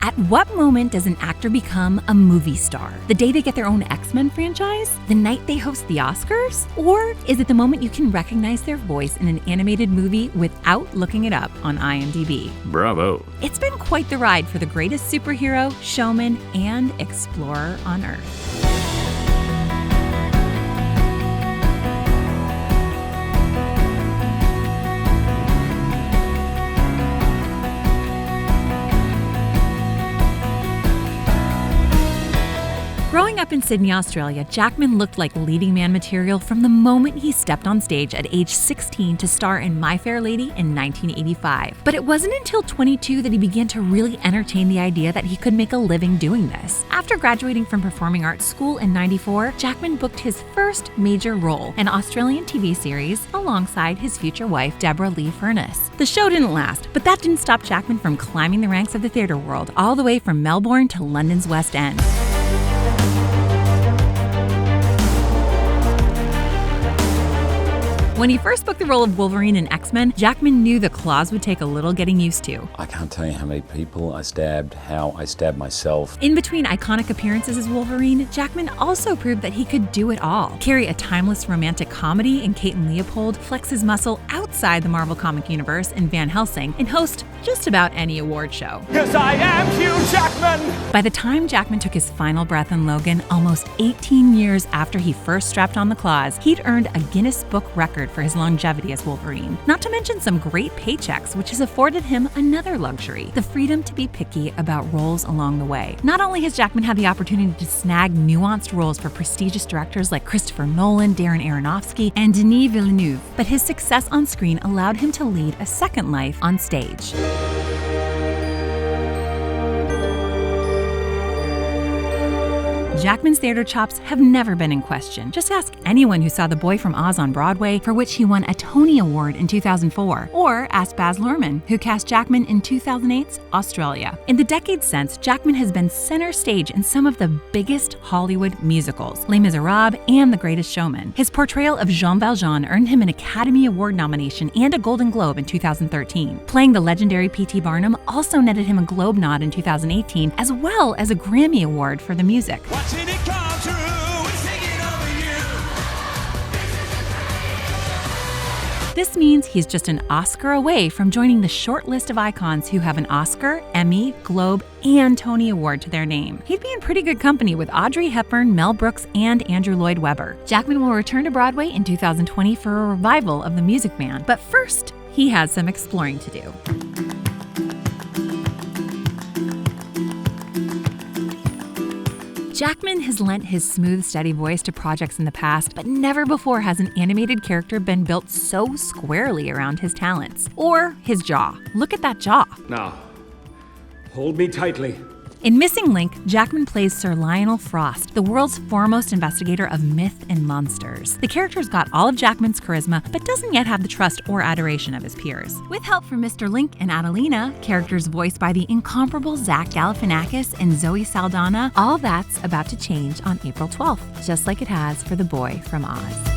At what moment does an actor become a movie star? The day they get their own X-Men franchise? The night they host the Oscars? Or is it the moment you can recognize their voice in an animated movie without looking it up on IMDb? Bravo. It's been quite the ride for the greatest superhero, showman, and explorer on Earth. Growing up in Sydney, Australia, Jackman looked like leading man material from the moment he stepped on stage at age 16 to star in My Fair Lady in 1985. But it wasn't until 22 that he began to really entertain the idea that he could make a living doing this. After graduating from performing arts school in 94, Jackman booked his first major role, an Australian TV series, alongside his future wife, Deborah Lee Furness. The show didn't last, but that didn't stop Jackman from climbing the ranks of the theater world, all the way from Melbourne to London's West End. When he first booked the role of Wolverine in X-Men, Jackman knew the claws would take a little getting used to. I can't tell you how many people I stabbed, how I stabbed myself. In between iconic appearances as Wolverine, Jackman also proved that he could do it all. Carry a timeless romantic comedy in Kate and Leopold, flex his muscle outside the Marvel comic universe in Van Helsing, and host just about any award show. Yes, I am Hugh Jackman! By the time Jackman took his final breath in Logan, almost 18 years after he first strapped on the claws, he'd earned a Guinness Book record for his longevity as Wolverine. Not to mention some great paychecks, which has afforded him another luxury, the freedom to be picky about roles along the way. Not only has Jackman had the opportunity to snag nuanced roles for prestigious directors like Christopher Nolan, Darren Aronofsky, and Denis Villeneuve, but his success on screen allowed him to lead a second life on stage. Jackman's theater chops have never been in question. Just ask anyone who saw The Boy from Oz on Broadway, for which he won a Tony Award in 2004. Or ask Baz Luhrmann, who cast Jackman in 2008's Australia. In the decades since, Jackman has been center stage in some of the biggest Hollywood musicals, Les Miserables and The Greatest Showman. His portrayal of Jean Valjean earned him an Academy Award nomination and a Golden Globe in 2013. Playing the legendary P.T. Barnum also netted him a Globe nod in 2018, as well as a Grammy Award for the music. Watching it come true and singing over you. This means he's just an Oscar away from joining the short list of icons who have an Oscar, Emmy, Globe, and Tony Award to their name. He'd be in pretty good company with Audrey Hepburn, Mel Brooks, and Andrew Lloyd Webber. Jackman will return to Broadway in 2020 for a revival of The Music Man, but first, he has some exploring to do. Jackman has lent his smooth, steady voice to projects in the past, but never before has an animated character been built so squarely around his talents. Or his jaw. Look at that jaw. Now, hold me tightly. In Missing Link, Jackman plays Sir Lionel Frost, the world's foremost investigator of myth and monsters. The character's got all of Jackman's charisma, but doesn't yet have the trust or adoration of his peers. With help from Mr. Link and Adelina, characters voiced by the incomparable Zach Galifianakis and Zoe Saldana, all that's about to change on April 12th, just like it has for The Boy from Oz.